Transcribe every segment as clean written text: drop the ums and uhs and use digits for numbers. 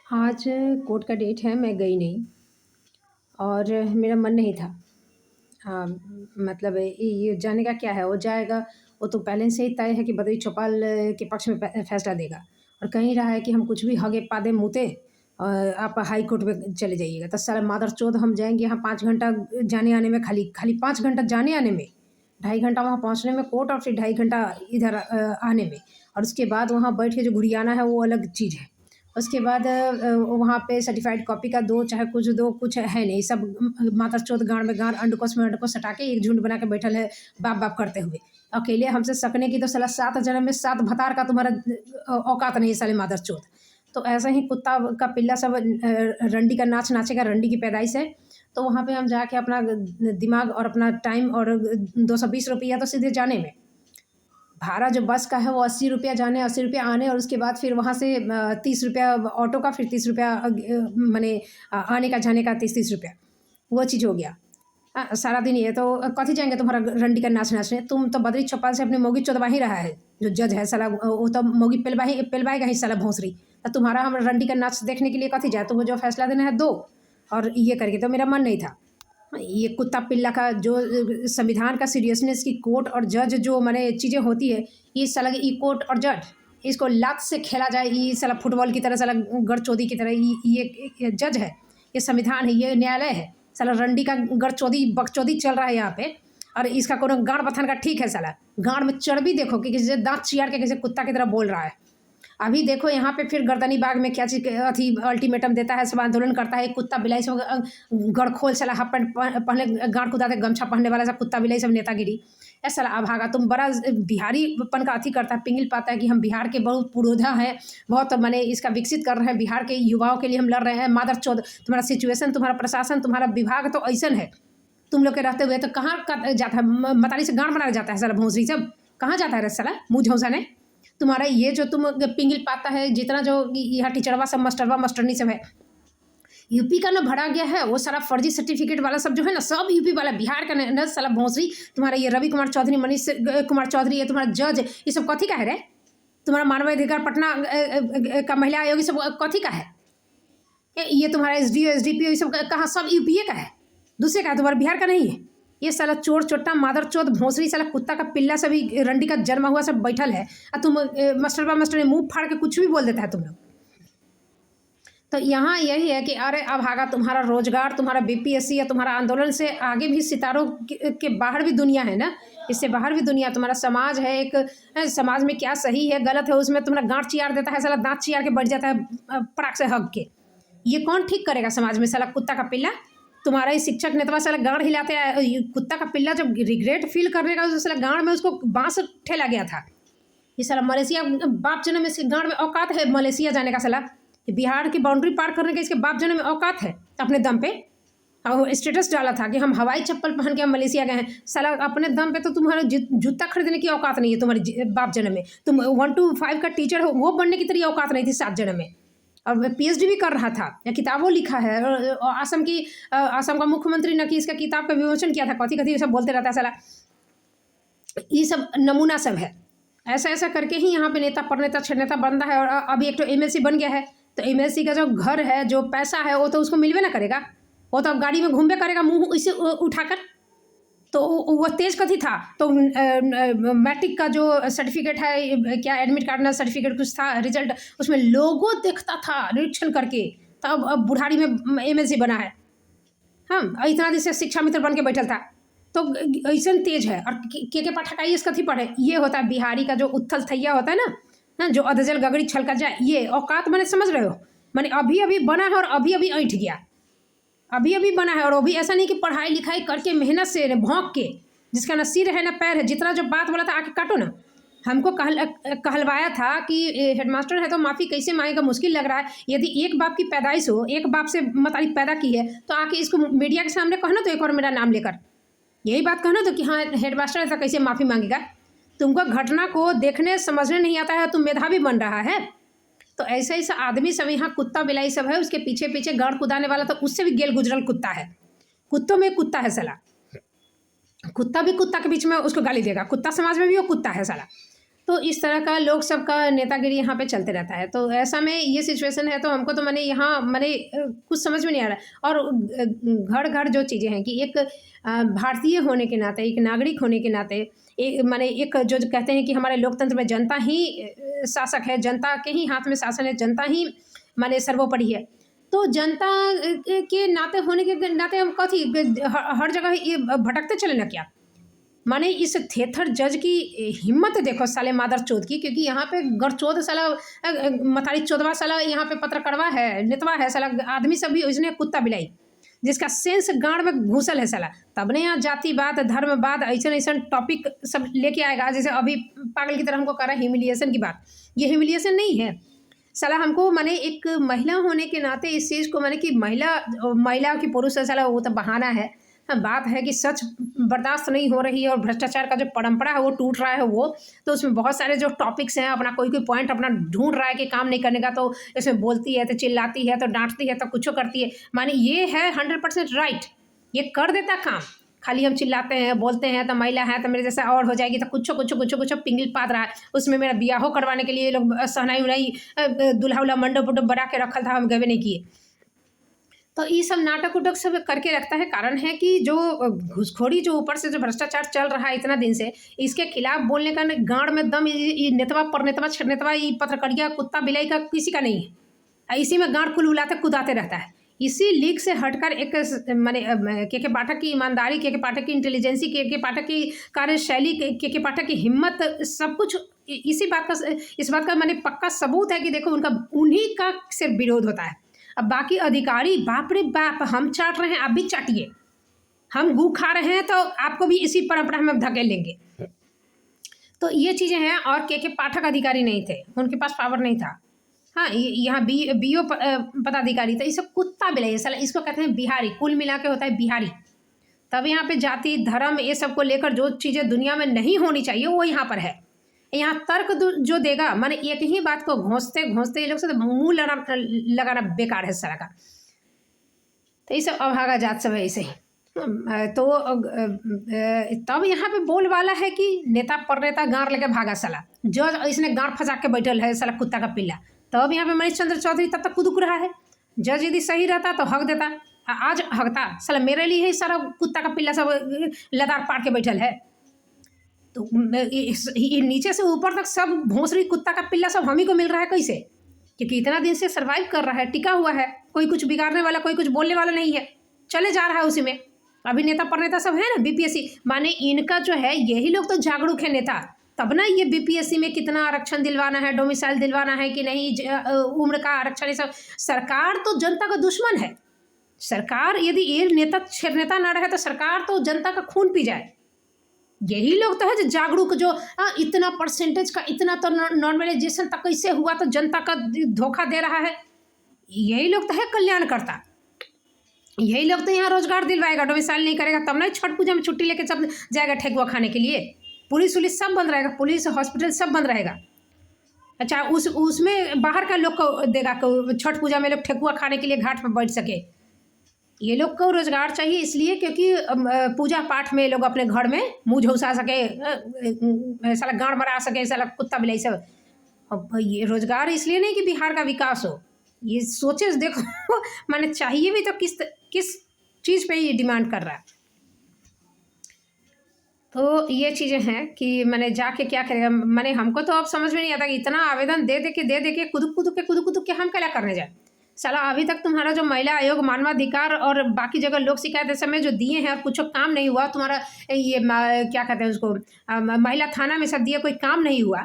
आज कोर्ट का डेट है, मैं गई नहीं और मेरा मन नहीं था। मतलब ये जाने का क्या है, वो जाएगा, वो तो पहले से ही तय है कि बद्री चौपाल के पक्ष में फैसला देगा। और कहीं रहा है कि हम कुछ भी हगे पादे मुते आप हाई कोर्ट में चले जाइएगा। तो साला मादरचोद हम जाएंगे यहाँ 5 घंटा जाने आने में, खाली खाली 5 घंटा जाने आने में, 2.5 घंटा वहाँ पहुँचने में कोर्ट, और फिर 2.5 घंटा इधर आने में। और उसके बाद वहाँ बैठ के जो घुरियाना है वो अलग चीज़ है। उसके बाद वहाँ पे सर्टिफाइड कॉपी का दो, चाहे कुछ दो, कुछ है नहीं, सब मादरचोद गाँड़ में गाँड़, अंडकोश में अंडकोश सटा के एक झुंड बना के बैठल है, बाप बाप करते हुए। अकेले हमसे सकने की तो साला 7 जन्म में 7 भतार का तुम्हारा औकात नहीं है साले मादरचोद। तो ऐसा ही कुत्ता का पिल्ला सब रंडी का नाच नाचेगा, रंडी की पैदाइश है। तो वहाँ पे हम जाके अपना दिमाग और अपना टाइम, और 220 रुपया तो सीधे जाने में, भाड़ा जो बस का है वो 80 रुपया जाने, 80 रुपया आने, और उसके बाद फिर वहाँ से 30 रुपया ऑटो का, फिर 30 रुपया माने आने का, जाने का 30 रुपया, वो चीज़ हो गया। सारा दिन ये तो कथी जाएंगे तुम्हारा रंडी का नाच नाचने। तुम तो बद्री चौपाल से अपनी मोगी चोदवा ही रहा है, जो जज है साला, वो तो मोगी पेलवाएगा ही साला भोंसरी। तो तुम्हारा हम रंडी का नाच देखने के लिए कथी जाए, तुमको जो फैसला देना है दो। और ये करके तो मेरा मन नहीं था। ये कुत्ता पिल्ला का जो संविधान का सीरियसनेस की कोर्ट और जज जो माने चीज़ें होती है, ये साला ये कोर्ट और जज, इसको लात से खेला जाए, ये साला फुटबॉल की तरह, साला गड़चोदी की तरह, ये जज है, ये संविधान है, ये न्यायालय है। साला रंडी का गड़चोदी बकचोदी चल रहा है यहाँ पे। और इसका कोनो गाँड बथान का ठीक है साला, गाँड में चर्बी देखो कि किसी दांत चियार के किसी कुत्ता की तरह बोल रहा है। अभी देखो यहाँ पे फिर गर्दनी बाग में क्या चीज़ अथी अल्टीमेटम देता है, सब आंदोलन करता है। कुत्ता बिलाई सब गड़खोल साला हाफ पैंट पहले गाँड कुदाते, गमछा पहनने वाला सब कुत्ता बिलाई सब नेतागिरी। ऐसा साला अभागा, तुम बड़ा बिहारीपन का अथी करता है, पिंगल पाता है कि हम बिहार के बहुत पुरोधा हैं, बहुत माने इसका विकसित कर रहे हैं, बिहार के युवाओं के लिए हम लड़ रहे हैं। मादर चौध, तुम्हारा सिचुएशन, तुम्हारा प्रशासन, तुम्हारा विभाग तो ऐसा है, तुम लोग के रहते हुए तो कहाँ का जाता है, मतारी से गाँड बना जाता है साला भोंसरी सब, कहाँ जाता है साला मुँह झौसाने। तुम्हारा ये जो तुम पिंगल पाता है, जितना जो यहाँ टीचरवा सब, मास्टरवा मास्टरनी सब है, यूपी का ना भरा गया है, वो सारा फर्जी सर्टिफिकेट वाला सब जो है ना, सब यूपी वाला, बिहार का न साला भोंसरी। तुम्हारा ये रवि कुमार चौधरी, मनीष कुमार चौधरी, ये तुम्हारा जज, ये सब कथी का है रे? तुम्हारा मानवाधिकार पटना का महिला आयोग, ये सब कथी का है? ये तुम्हारा SDO SDPO ये सब कहाँ, सब यूपीए का है, दूसरे का है, तुम्हारा बिहार का नहीं है। ये साला चोर चोट्टा मादर चौथ भोंसरी साला कुत्ता का पिल्ला सभी रंडी का जन्मा हुआ सब बैठल है। और तुम मास्टरबा मास्टर मुंह फाड़ के कुछ भी बोल देता है तुम लोग। तो यहाँ यही है कि अरे अभागा, तुम्हारा रोजगार, तुम्हारा BPSC या तुम्हारा आंदोलन से आगे भी सितारों के बाहर भी दुनिया है ना, इससे बाहर भी दुनिया, तुम्हारा समाज है एक, समाज में क्या सही है गलत है, उसमें तुम्हारा गांठ चियार देता है साला, दांत चियार के बैठ जाता है पराक से हग के। ये कौन ठीक करेगा समाज में साला कुत्ता का पिल्ला? तुम्हारा ही शिक्षक नेतवा साला गांड हिलाते हैं। कुत्ता का पिल्ला जब रिग्रेट फील करने का, साला गांड में उसको बांस ठेला गया था। ये साला मलेशिया बाप जन्म में, इसके गांड में औकात है मलेशिया जाने का साला, बिहार की बाउंड्री पार करने का इसके बाप जन्म में औकात है अपने दम पे। और स्टेटस डाला था कि हम हवाई चप्पल पहन के हम मलेशिया गए हैं। साला अपने दम पे तो तुम्हारा जूता खरीदने की औकात नहीं है तुम्हारे बाप जन्म में। तुम 1 to 5 का टीचर हो, वो बनने की तरह औकात नहीं थी 7 जन्म में। और PhD भी कर रहा था, या किताबों लिखा है, और आसम का मुख्यमंत्री ने कि इसका किताब का विमोचन किया था, कथी कथी सब बोलते रहता है साला। ये सब नमूना सब है। ऐसा ऐसा करके ही यहाँ पे नेता परनेता छेड़नेता बन रहा है। और अभी एक तो MLC बन गया है, तो MLC का जो घर है, जो पैसा है, वो तो उसको मिलवे ना करेगा, वो तो अब गाड़ी में घूमबे करेगा मुँह इसे उठाकर। तो वो तेज कथी था, तो मैट्रिक का जो सर्टिफिकेट है, क्या एडमिट कार्ड ना सर्टिफिकेट कुछ था, रिजल्ट उसमें लोगो देखता था निरीक्षण करके, तब अब बुढ़ारी में MLC बना है। हम इतना दिन से शिक्षा मित्र बन के बैठल था, तो ऐसा तेज है। और के पाठक IAS कथी पढ़े, ये होता है बिहारी का जो उथल थैया होता है ना, हाँ, जो अधजल गगड़ी छलका जाए, ये औकात मैंने समझ रहे हो, मैंने अभी अभी बना है और अभी अभी ऐंठ गया, अभी अभी बना है। और वो भी ऐसा नहीं कि पढ़ाई लिखाई करके मेहनत से भौंक के, जिसका ना सिर है ना पैर है, जितना जो बात बोला था आके काटो ना। हमको कहलवाया था कि हेडमास्टर है तो माफ़ी कैसे मांगेगा, मुश्किल लग रहा है। यदि एक बाप की पैदाइश हो, एक बाप से मतारी पैदा की है, तो आके इसको मीडिया के सामने कहना तो, एक और मेरा नाम लेकर यही बात कहना तो कि हाँ हेडमास्टर ऐसा कैसे माफ़ी मांगेगा। तुमको घटना को देखने समझने नहीं आता है, तुम मेधावी बन रहा है। तो ऐसा ऐसा आदमी सब यहाँ कुत्ता बिलाई सब है, उसके पीछे पीछे गाड़ कुदाने वाला तो उससे भी गेल गुजरल कुत्ता है। कुत्तों में कुत्ता है साला, कुत्ता भी कुत्ता के बीच में उसको गाली देगा, कुत्ता समाज में भी वो कुत्ता है साला। तो इस तरह का लोग सबका नेतागिरी यहाँ पे चलते रहता है। तो ऐसा में ये सिचुएशन है, तो हमको तो माने यहाँ माने कुछ समझ में नहीं आ रहा है। और घर घर जो चीज़ें हैं कि एक भारतीय होने के नाते, एक नागरिक होने के नाते, एक माने एक जो कहते हैं कि हमारे लोकतंत्र में जनता ही शासक है, जनता के ही हाथ में शासन है, जनता ही माने सर्वोपरि है। तो जनता के नाते होने के नाते हम कथी हर जगह ये भटकते चले ना क्या? माने इस थेथर जज की हिम्मत देखो साले मादर चोद की, क्योंकि यहाँ पे गढ़चोद साला मतारी चोदवा साला यहाँ पे पत्रकरवा है, नेतवा है साला, आदमी सब भी उसने कुत्ता बिलाई जिसका सेंस गाड़ में घुसल है साला। तब ने यहाँ जातिवाद, धर्मवाद, ऐसा ऐसा टॉपिक सब लेके आएगा। जैसे अभी पागल की तरह हमको कह रहा है ह्यूमिलिएशन की बात, ये ह्यूमिलिएशन नहीं है साला। हमको माने एक महिला होने के नाते इस चीज़ को माने कि महिला की पुरुष है साला, वो तो बहाना है। हाँ, बात है कि सच बर्दाश्त नहीं हो रही है और भ्रष्टाचार का जो परंपरा है वो टूट रहा है वो, तो उसमें बहुत सारे जो टॉपिक्स हैं, अपना कोई पॉइंट अपना ढूंढ रहा है कि काम नहीं करने का, तो इसमें बोलती है, तो चिल्लाती है, तो डांटती है, तो कुछ करती है। माने ये है 100% राइट, ये कर देता काम। खाली हम चिल्लाते हैं, बोलते हैं, तो महिला है तो मेरे जैसा और हो जाएगी, तो कुछ पिंगल पाद रहा है। उसमें मेरा बियाहो करवाने के लिए लोग सहनाई उनाई दुल्हा उल्हा मंडप उडप बना के रखल था, हम गए नहीं किए। तो ये सब नाटक उटक सब करके रखता है। कारण है कि जो घुसखोरी, जो ऊपर से जो भ्रष्टाचार चल रहा है इतना दिन से, इसके खिलाफ बोलने का गांड में दम ये नेतवा परनेतवा छनेतवा, ये पत्रकरिया कुत्ता बिलाई का किसी का नहीं है। इसी में गांड कुल उलाते कुदाते रहता है। इसी लीग से हटकर एक माने के पाठक की ईमानदारी, के पाठक की इंटेलिजेंसी, के पाठक की कार्यशैली, के पाठक की हिम्मत, सब कुछ इस बात का माने पक्का सबूत है कि देखो उनका उन्हीं का सिर्फ विरोध होता है। अब बाकी अधिकारी बाप रे बाप, हम चाट रहे हैं आप भी चाटिए, हम गू खा रहे हैं तो आपको भी इसी परंपरा में धकेल लेंगे। तो ये चीज़ें हैं। और के पाठक अधिकारी नहीं थे, उनके पास पावर नहीं था। हाँ, यहाँ बीओ पदाधिकारी था। इसे कुत्ता बिलाई साला, इसको कहते हैं बिहारी, कुल मिला के होता है बिहारी। तब यहाँ पे जाति धर्म ये सब को लेकर जो चीज़ें दुनिया में नहीं होनी चाहिए वो यहाँ पर है। यहाँ तर्क जो देगा, माने एक ही बात को घोंसते घोंसते ये लोग से मुंह लगाना बेकार है सारा का। तो ये सब अभागा जात सब है ऐसे ही। तो तब यहाँ पे बोलबाला है कि नेता परनेता गाड़ लेके भागा साला, जज इसने गाड़ फंसा के बैठल है साला कुत्ता का पिल्ला। तब यहाँ पे मनीष चंद्र चौधरी तब तक कुदुक रहा है। जज यदि सही रहता तो हक देता, आज हकता साला मेरे लिए ही सारा कुत्ता का पिल्ला सब लदार पाड़ के बैठल है। तो नीचे से ऊपर तक सब भोंसरी कुत्ता का पिल्ला सब हम ही को मिल रहा है। कैसे? क्योंकि इतना दिन से सरवाइव कर रहा है, टिका हुआ है, कोई कुछ बिगाड़ने वाला, कोई कुछ बोलने वाला नहीं है, चले जा रहा है उसी में। अभी नेता परनेता सब है ना बीपीएससी, माने इनका जो है यही लोग तो जागरूक है नेता, तब ना ये बीपीएससी में कितना आरक्षण दिलवाना है, डोमिसाइल दिलवाना है कि नहीं, उम्र का आरक्षण, ये सब। सरकार तो जनता का दुश्मन है। सरकार यदि ये नेता ना रहे तो सरकार तो जनता का खून पी जाए। यही लोग तो है जो जागरूक, जो इतना परसेंटेज का इतना तो नॉर्मलाइजेशन तक कैसे हुआ, तो जनता का धोखा दे रहा है। यही लोग तो है कल्याणकर्ता। यही लोग तो यहाँ रोजगार दिलवाएगा, डोमिसाइल नहीं करेगा तब ना छठ पूजा में छुट्टी लेके सब जाएगा ठेकुआ खाने के लिए। पुलिस उलिस सब बंद रहेगा, पुलिस हॉस्पिटल सब बंद रहेगा। अच्छा, उसमें बाहर का लोग को देगा, छठ पूजा में लोग ठेकुआ खाने के लिए घाट पर बैठ सके। ये लोग को रोजगार चाहिए इसलिए क्योंकि पूजा पाठ में लोग अपने घर में मुँह झुसा सके, साला गाड़ मरा सके, साला कुत्ता बिलाई सब। अब ये रोजगार इसलिए नहीं कि बिहार का विकास हो, ये सोचे देखो माने चाहिए भी तो किस चीज़ पे ये डिमांड कर रहा है। तो ये चीज़ें हैं कि मैंने जाके क्या करेगा। मैंने हमको तो अब समझ में नहीं आता कि इतना आवेदन दे दे के कुदुक के हम क्या करने जाए। साला अभी तक तुम्हारा जो महिला आयोग, मानवाधिकार और बाकी जगह लोक शिकायत इस समय जो दिए हैं और कुछ काम नहीं हुआ। तुम्हारा ये क्या कहते हैं उसको, महिला थाना में सब दिए, कोई काम नहीं हुआ।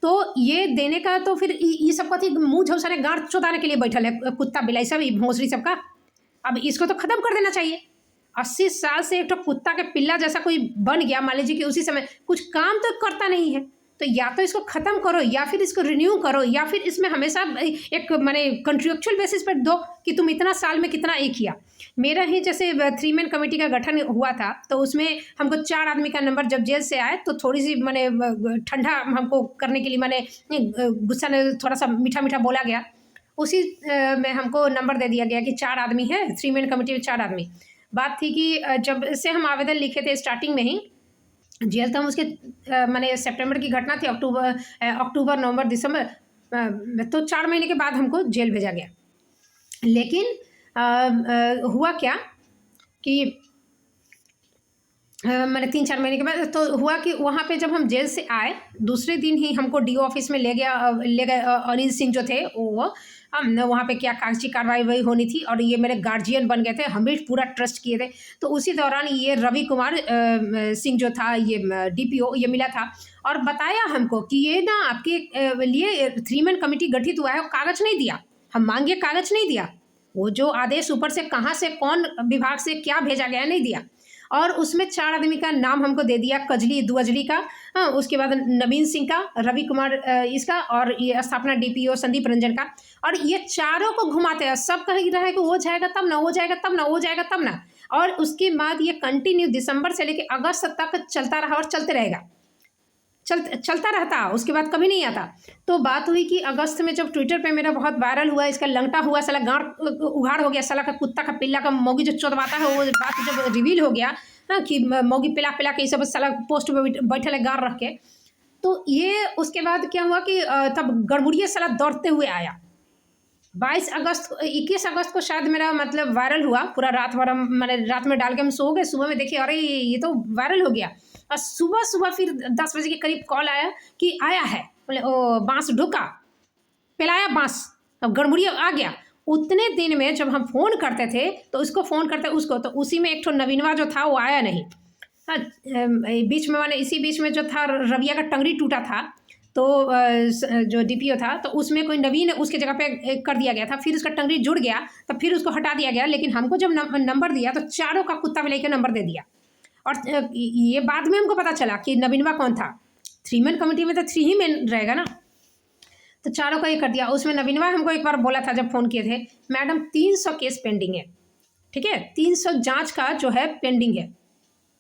तो ये देने का तो फिर ये सब कथी मुँह झौसाने गाँठ चौदाने के लिए बैठल है कुत्ता बिलाई सब, भोंसरी सबका। अब इसको तो ख़त्म कर देना चाहिए। 80 साल से एक तो कुत्ता के पिल्ला जैसा कोई बन गया, मान लीजिए कि उसी समय कुछ काम तो करता नहीं है, तो या तो इसको ख़त्म करो या फिर इसको रिन्यू करो, या फिर इसमें हमेशा एक माने कॉन्ट्रेक्चुअल बेसिस पर दो कि तुम इतना साल में कितना एक किया। मेरा ही जैसे 3 मैन कमेटी का गठन हुआ था, तो उसमें हमको 4 आदमी का नंबर जब जेल से आए तो थोड़ी सी माने ठंडा हमको करने के लिए, माने गुस्सा ने थोड़ा सा मीठा मीठा बोला गया, उसी में हमको नंबर दे दिया गया कि 4 आदमी है, 3 मैन कमेटी में 4 आदमी। बात थी कि जब से हम आवेदन लिखे थे स्टार्टिंग में ही, जेल तो हम उसके माने सितंबर की घटना थी, अक्टूबर नवंबर दिसंबर, तो 4 महीने के बाद हमको जेल भेजा गया। लेकिन हुआ क्या कि मैंने 3-4 महीने के बाद तो हुआ कि वहाँ पे जब हम जेल से आए, दूसरे दिन ही हमको डीओ ऑफिस में ले गए अनिल सिंह जो थे वो, हम वहाँ पे क्या कागजी कार्रवाई वही होनी थी, और ये मेरे गार्जियन बन गए थे, हमें पूरा ट्रस्ट किए थे। तो उसी दौरान ये रवि कुमार सिंह जो था, ये डीपीओ, ये मिला था और बताया हमको कि ये ना आपके लिए 3 मैन कमेटी गठित हुआ है, कागज नहीं दिया, हम मांगे कागज नहीं दिया, वो जो आदेश ऊपर से कहाँ से कौन विभाग से क्या भेजा गया नहीं दिया, और उसमें 4 आदमी का नाम हमको दे दिया, कजली दुअजली का, उसके बाद नवीन सिंह का, रवि कुमार इसका, और ये स्थापना डीपीओ संदीप रंजन का। और ये चारों को घुमाते हैं, सब कह रहा है कि वो जाएगा तब ना, वो जाएगा तब ना, वो जाएगा तब ना। और उसके बाद ये कंटिन्यू दिसंबर से लेकर अगस्त तक चलता रहा और चलते रहेगा, चलता रहता, उसके बाद कभी नहीं आता। तो बात हुई कि अगस्त में जब ट्विटर पे मेरा बहुत वायरल हुआ, इसका लंगटा हुआ, साला गांड उघाड़ हो गया, साला का कुत्ता का पिल्ला का मौगी जो चोदवाता है, वो बात जब रिवील हो गया कि मौगी पिला पिला के सब साला पोस्ट पे बैठे है गाड़ रख के, तो ये उसके बाद क्या हुआ कि तब गड़बड़िया साला दौड़ते हुए आया। 21 अगस्त को शायद मेरा मतलब वायरल हुआ, पूरा रात भर हम मैंने रात में डाल के हम सो गए, सुबह में देखिए अरे ये तो वायरल हो गया। और सुबह फिर 10 बजे के करीब कॉल आया कि आया है, बोले ओ बांस ढुका, पिलाया बांस, अब गड़बड़िया आ गया। उतने दिन में जब हम फ़ोन करते थे तो उसको फ़ोन करते उसको, तो उसी में एक ठो नवीनवा जो था वो आया नहीं। हाँ, बीच में मैंने इसी बीच में जो था रविया का टंगड़ी टूटा था, तो जो डीपीओ था, तो उसमें कोई नवीन उसके जगह पे कर दिया गया था, फिर उसका टंगड़ी जुड़ गया, तो फिर उसको हटा दिया गया। लेकिन हमको जब नंबर दिया तो चारों का कुत्ता बिलाई का नंबर दे दिया। और ये बाद में हमको पता चला कि नवीनवा कौन था, 3 मैन कमेटी में तो 3 ही मैन रहेगा ना, तो चारों का ये कर दिया। उसमें नवीनवा हमको एक बार बोला था जब फ़ोन किए थे, मैडम 300 केस पेंडिंग है, ठीक है, 300 जांच का जो है पेंडिंग है।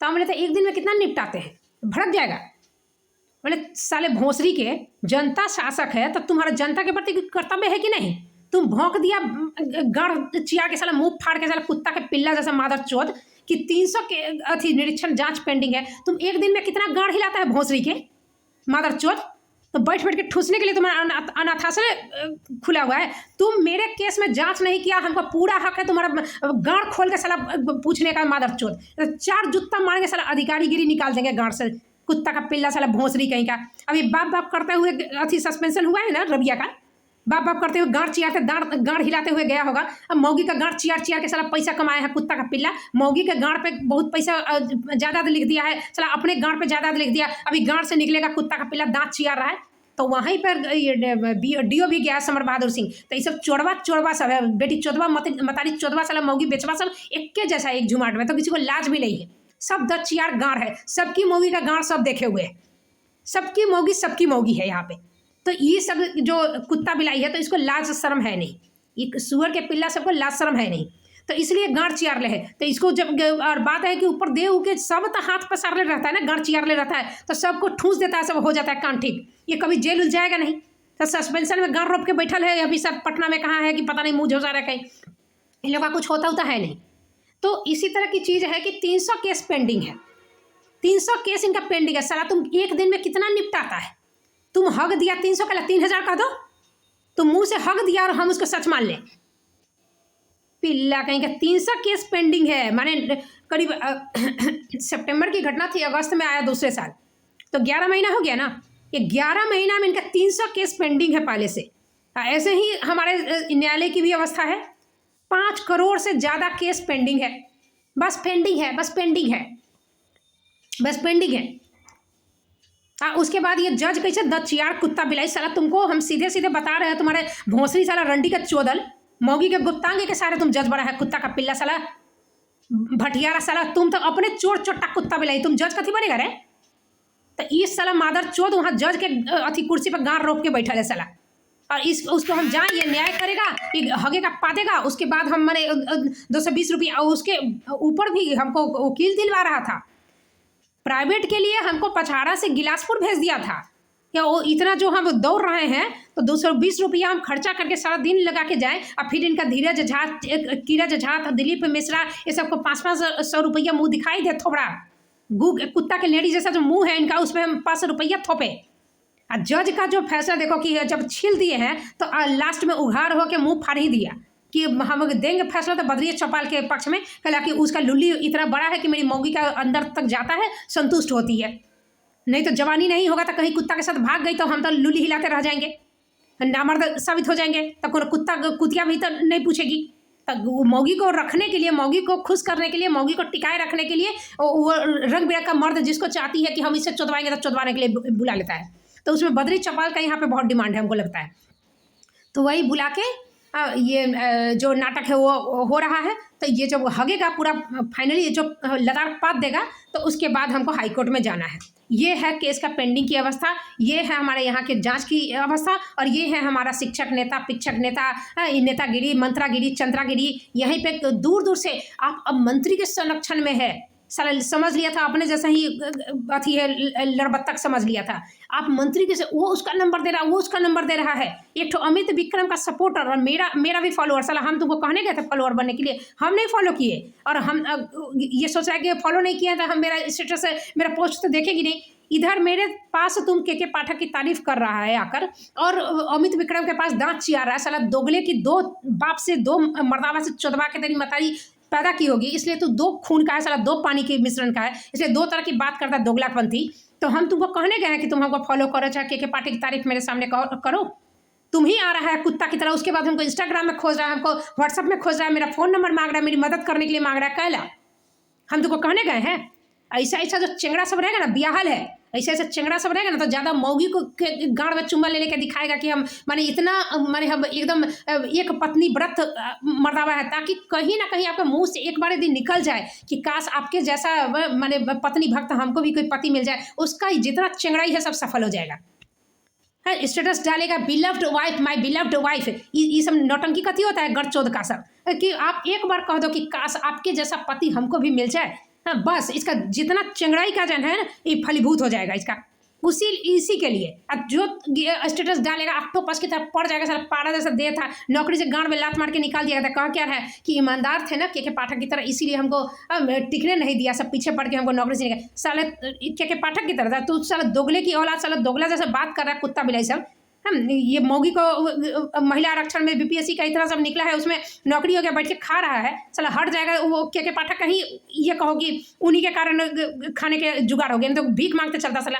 तो हम बोले थे एक दिन में कितना निपटाते हैं, भड़क जाएगा। बोले साले भोंसरी के, जनता शासक है तो तुम्हारा जनता के प्रति कर्तव्य है कि नहीं? तुम भौंक दिया गढ़ चिया के, साला मुंह फाड़ के, साला कुत्ता के पिल्ला जैसा मादर चोद कि 300 के अथी निरीक्षण जांच पेंडिंग है। तुम एक दिन में कितना गाढ़ हिलाता है भोंसरी के मादर चोद, तो बैठ बैठ के ठूसने के लिए तुम्हारा अनाथाश्रय खुला हुआ है। तुम मेरे केस में जांच नहीं किया, हमको पूरा हक है तुम्हारा गांड खोल के साला पूछने का मादर चोद। 4 जुत्ता मारेंगे साला, अधिकारीगिरी निकाल देंगे गांड से, कुत्ता का पिल्ला साला भोंसरी कहीं का। अभी बाप बाप करते हुए अथी सस्पेंशन हुआ है ना रविया का, बाप बाप करते हुए गांड चियाते गांड हिलाते हुए गया होगा। अब मौगी का गांड चियार के साला पैसा कमाया है कुत्ता का पिल्ला, मौगी के गांड पे बहुत पैसा ज़्यादा लिख दिया है, साला अपने गांड पे ज़्यादा लिख दिया, अभी गांड से निकलेगा कुत्ता का पिल्ला, दांत चियार रहा है। तो वहीं पर डीओ भी गया समर बहादुर सिंह। तो ये सब चोरवा सब है, बेटी चोदवा मतारी चोदवा साला मौगी बेचवा सब एक के जैसा, एक झुमाट में, तो किसी को लाज भी नहीं है, सब दचियार गांड है, सबकी मौगी का गांड सब देखे हुए है, सबकी मौगी सबकी मौगी है यहाँ पे। तो ये सब जो कुत्ता बिलाई है तो इसको लाज शर्म है नहीं, ये सुअर के पिल्ला सबको लाज शर्म है नहीं, तो इसलिए गांड चियार ले है। तो इसको जब, और बात है कि ऊपर देव के सब तो हाथ पसार ले रहता है ना, गांड चियार ले रहता है, तो सबको ठूस देता है, सब हो जाता है काम ठीक। ये कभी जेल उल जाएगा नहीं, तो सस्पेंशन में गांड रोप के बैठल है अभी, सब पटना में कहाँ है कि पता नहीं, मुँह झोसा रहा कहीं, इन लोग का कुछ होता है नहीं। तो इसी तरह की चीज़ है कि 300 केस पेंडिंग है, 300 केस इनका पेंडिंग है। साला तुम एक दिन में कितना निपटाता है? तुम हग दिया 300 का 3000 का दो, तुम मुंह से हग दिया और हम उसको सच मान लें, पिल्ला कहीं का। 300 केस पेंडिंग है, माने करीब सितंबर की घटना थी, अगस्त में आया दूसरे साल, तो 11 महीना हो गया ना। ये 11 महीना में इनका 300 केस पेंडिंग है पहले से। ऐसे ही हमारे न्यायालय की भी अवस्था है, 5 करोड़ से ज़्यादा केस पेंडिंग है, बस पेंडिंग है, बस पेंडिंग है, बस पेंडिंग है। उसके बाद ये जज कैसे दचियार कुत्ता बिलाई, साला तुमको हम सीधे सीधे बता रहे हैं, तुम्हारे भोंसरी साला रंडी का चोदल मौगी के गुप्तांगे के सारे तुम जज बड़ा है, कुत्ता का पिल्ला साला भटियारा साला, तुम तो अपने चोर चोट्टा कुत्ता बिलाई, तुम जज कथी बनेगा रे? तो इस साला मादर चोद वहाँ जज के अथी कुर्सी पर गांड रोक के बैठा है साला, और उसको हम जाए ये न्याय करेगा, ये हगे का पादेगा, उसके बाद हम मैंने 220 रुपया, और उसके ऊपर भी हमको वकील दिलवा रहा था, प्राइवेट के लिए हमको पचहाड़ा से गिलासपुर भेज दिया था। या वो इतना जो हम दौड़ रहे हैं तो 220 रुपया हम खर्चा करके सारा दिन लगा के जाएँ, और फिर इनका धीरज झा, किरज झा, दिलीप मिश्रा, ये सबको 500 रुपया मुँह दिखाई दे थोड़ा, कुत्ता के लेडी जैसा जो मुंह है इनका, उसमें हम 500 रुपया थोपे। और जज का जो फैसला देखो कि जब छील दिए हैं तो लास्ट में उघाड़ होकर मुंह फाड़ ही दिया कि हम देंगे फैसला तो बद्री चौपाल के पक्ष में। कहा कि उसका लुल्ली इतना बड़ा है कि मेरी मौगी का अंदर तक जाता है, संतुष्ट होती है। नहीं तो जवानी नहीं होगा तो कहीं कुत्ता के साथ भाग गई तो हम तो लुल्ली हिलाते रह जाएंगे, नामर्द साबित हो जाएंगे। तो कोई कुतिया भी तो नहीं पूछेगी। तो मौगी को रखने के लिए, मौगी को खुश करने के लिए, मौगी को टिकाए रखने के लिए वो रंग बिरंग का मर्द जिसको चाहती है कि हम इसे चुदवाएंगे तो चुदवाने के लिए बुला लेता है। तो उसमें बद्री चौपाल का यहाँ पे बहुत डिमांड है हमको लगता है। तो वही बुला के ये जो नाटक है वो हो रहा है। तो ये जब हगेगा पूरा फाइनली जो लताड़ पात देगा तो उसके बाद हमको हाई कोर्ट में जाना है। ये है केस का पेंडिंग की अवस्था, ये है हमारे यहाँ के जांच की अवस्था, और ये है हमारा शिक्षक नेता, पिक्षक नेता, नेतागिरी, मंत्रागिरी, चंद्रागिरी। यहीं पे दूर दूर से आप अब मंत्री के संरक्षण में है। साला समझ लिया था अपने जैसा ही अथी है, लड़बत्तक समझ लिया था। आप मंत्री के से वो उसका नंबर दे रहा, वो उसका नंबर दे रहा है। एक तो अमित विक्रम का सपोर्टर और मेरा भी फॉलोअर। साला हम तुमको कहने गए थे फॉलोअर बनने के लिए, हम नहीं फॉलो किए। और हम ये सोच रहे कि फॉलो नहीं किया तो हम मेरा स्टेटस, मेरा पोस्ट तो देखेगी नहीं। इधर मेरे पास तुम के पाठक की तारीफ कर रहा है आकर, और अमित विक्रम के पास दांत चिया रहा है। साला दोगले की दो बाप से, दो मर्दावा से चौदवा के तेरी मतारी पैदा की होगी, इसलिए तो दो खून का है साला, दो पानी के मिश्रण का है, इसलिए दो तरह की बात करता है दोगलापंथी। तो हम तुमको कहने गए हैं कि तुम हमको फॉलो करो, चाहे के पार्टी की तारीफ मेरे सामने करो। तुम ही आ रहा है कुत्ता की तरह, उसके बाद हमको इंस्टाग्राम में खोज रहा है, हमको व्हाट्सअप में खोज रहा है, मेरा फ़ोन नंबर मांग रहा है, मेरी मदद करने के लिए मांग रहा है। कैला हम तुमको कहने गए हैं? ऐसा ऐसा जो चेंगड़ा सब रहेगा ना, बियाहल है, ऐसे ऐसे चेंगड़ा सब रहेगा ना, तो ज़्यादा मौगी को गाड़ में चुम्बा ले लेके दिखाएगा कि हम माने इतना माने हम एकदम एक पत्नी व्रत मर्दावा है, ताकि कहीं ना कहीं आपके मुंह से एक बार यदि निकल जाए कि काश आपके जैसा माने पत्नी भक्त हमको भी कोई पति मिल जाए, उसका जितना चेंगड़ाई है सब सफल हो जाएगा। है स्टेटस डालेगा beloved wife, my beloved wife, ये सब नौटंकी कथी होता है गड़चोद का सब, कि आप एक बार कह दो कि काश आपके जैसा पति हमको भी मिल जाए। हाँ बस इसका जितना चंगड़ाई का जन है ना, ये फलीभूत हो जाएगा इसका, इसी के लिए। अब जो स्टेटस डालेगा ऑक्टोपस की तरफ पड़ जाएगा, सारा पारा जैसा दे था, नौकरी से गांड में लात मार के निकाल दिया था। कहा क्या है कि ईमानदार थे ना के पाठक की तरह, इसीलिए हमको टिकने नहीं दिया, सब पीछे पड़ के हमको नौकरी से निकाल। साले के पाठक की तरह था तू, साला दोगले की औलाद, साला दोगला जैसा बात कर रहा है, कुत्ता बिलाई सब। हम ये मौगी को महिला आरक्षण में बीपीएससी का इतना सब निकला है, उसमें नौकरी हो गया, बैठ के खा रहा है, साला हट जाएगा वो के पाठक। कहीं ये कहो कि उन्हीं के कारण खाने के जुगाड़ हो गए, तो भीख मांगते चलता, साला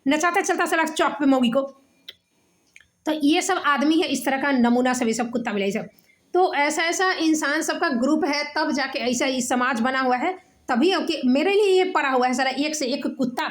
नचाते चलता साला चौक पे मौगी को। तो ये सब आदमी है इस तरह का नमूना, सब ये सब कुत्ता बिलाई सब। तो ऐसा ऐसा इंसान सबका ग्रुप है, तब जाके ऐसा ही समाज बना हुआ है। तभी मेरे लिए ये पड़ा हुआ है सारा, एक से एक कुत्ता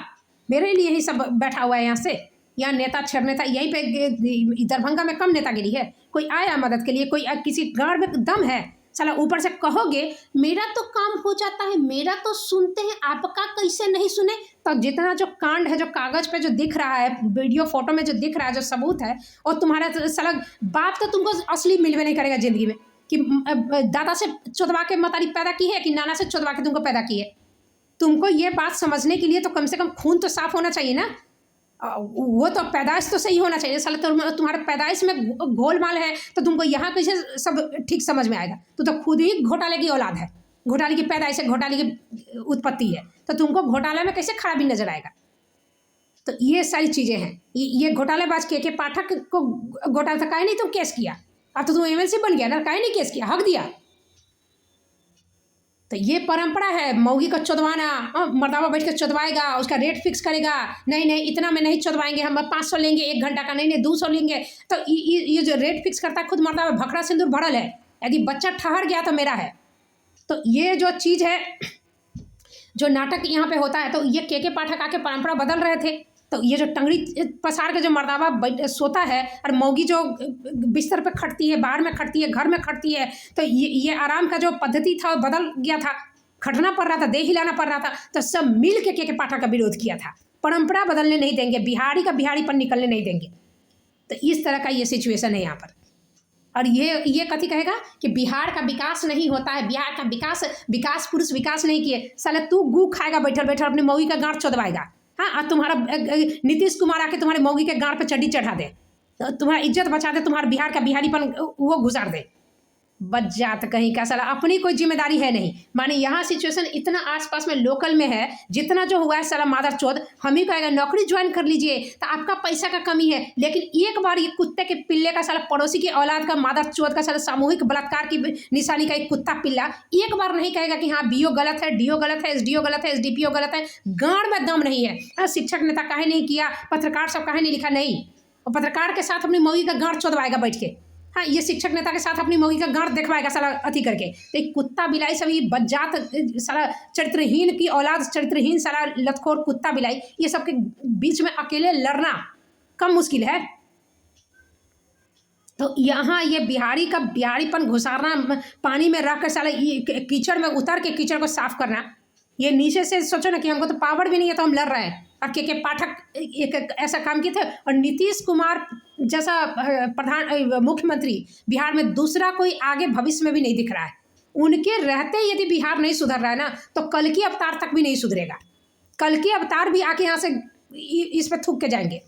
मेरे लिए ही सब बैठा हुआ है। यहाँ नेता छर नेता, यहीं पे दरभंगा में कम नेतागिरी है, कोई आया मदद के लिए, कोई किसी गाँव में दम है, साला ऊपर से कहोगे मेरा तो काम हो जाता है, मेरा तो सुनते हैं, आपका कैसे नहीं सुने। तो जितना जो कांड है, जो कागज पे जो दिख रहा है, वीडियो फोटो में जो दिख रहा है, जो सबूत है, और तुम्हारा साला बाप तो तुमको असली मिलवे नहीं करेगा जिंदगी में, कि दादा से चुदवा के मतारी पैदा की है कि नाना से चुदवा के तुमको पैदा की है। तुमको ये बात समझने के लिए तो कम से कम खून तो साफ होना चाहिए ना, वो तो पैदाइश तो सही होना चाहिए। साला तुम्हारे पैदाइश में गोलमाल है तो तुमको यहाँ कैसे सब ठीक समझ में आएगा? तो खुद ही घोटाले की औलाद है, घोटाले की पैदाइश है, घोटाले की उत्पत्ति है, तो तुमको घोटाले में कैसे खराबी नजर आएगा? तो ये सारी चीज़ें हैं। ये घोटालेबाज के पाठक को घोटाला था, काहे नहीं तुम केस किया? अब तो तुम एमएलसी बन गया ना, काहे नहीं केस किया, हक दिया? तो ये परंपरा है, मौगी को चुदवाना, मर्दावा बैठ कर चुदवाएगा, उसका रेट फिक्स करेगा, नहीं नहीं इतना में नहीं चुदवाएंगे, हम 500 लेंगे 1 घंटा का, नहीं नहीं 200 लेंगे। तो ये जो रेट फिक्स करता है खुद मर्दावा, भखड़ा सिंदूर भरल है, यदि बच्चा ठहर गया तो मेरा है। तो ये जो चीज़ है, जो नाटक यहाँ पे होता है, तो ये के पाठक आके परंपरा बदल रहे थे। तो ये जो टंगड़ी पसार के जो मर्दावा सोता है, और मौगी जो बिस्तर पे खटती है, बाहर में खटती है, घर में खटती है, तो ये आराम का जो पद्धति था वो बदल गया था, खटना पड़ रहा था, देह हिलाना पड़ रहा था। तो सब मिल के पाठक का विरोध किया था। परंपरा बदलने नहीं देंगे, बिहारी का बिहारी पर निकलने नहीं देंगे। तो इस तरह का ये सिचुएशन है यहाँ पर। और ये कथी कहेगा कि बिहार का विकास नहीं होता है, बिहार का विकास पुरुष विकास नहीं किए। साले तू गू खाएगा बैठल बैठल, अपनी मौगी का गांठ चोदवाएगा। हाँ, और तुम्हारा नीतीश कुमार आके तुम्हारे मौगी के गांठ पे चड्डी चढ़ा दे, तो तुम्हारा इज्जत बचा दे, तुम्हारा बिहार का बिहारीपन वो गुजार दे। बज्जात कहीं का साला, अपनी कोई जिम्मेदारी है नहीं। माने यहाँ सिचुएशन इतना आसपास में लोकल में है, जितना जो हुआ है साला मादर चौध, हम ही कहेगा नौकरी ज्वाइन कर लीजिए तो आपका पैसा का कमी है, लेकिन एक बार ये कुत्ते के पिल्ले का साला, पड़ोसी की औलाद का, मादर चौध का साला, सामूहिक बलात्कार की निशानी का एक कुत्ता पिल्ला एक बार नहीं कहेगा कि हाँ बीओ गलत है, डीओ गलत है, एसडीओ गलत है, एसडीपीओ गलत है। गांड में दम नहीं है। शिक्षक नेता काहे नहीं किया, पत्रकार सब काहे नहीं लिखा, नहीं। और पत्रकार के साथ अपनी मौगी का गांड चोदवाएगा बैठ के। हाँ, ये शिक्षक नेता के साथ अपनी मौगी का गांड देखवाएगा साला अति करके। तो एक कुत्ता बिलाई सभी बज्जात साला, चरित्रहीन की औलाद, चरित्रहीन साला लतखोर कुत्ता बिलाई, ये सबके बीच में अकेले लड़ना कम मुश्किल है। तो यहाँ ये बिहारी का बिहारीपन घुसारना, पानी में रख कर साला कीचड़ में उतर के कीचड़ को साफ करना, ये नीचे से सोचो ना कि हमको तो पावर भी नहीं है तो हम लड़ रहे हैं। और के पाठक एक ऐसा काम किए थे, और नीतीश कुमार जैसा मुख्यमंत्री बिहार में दूसरा कोई आगे भविष्य में भी नहीं दिख रहा है। उनके रहते यदि बिहार नहीं सुधर रहा है ना, तो कल की अवतार तक भी नहीं सुधरेगा। कल की अवतार भी आके यहाँ से इस पर थूक के जाएंगे।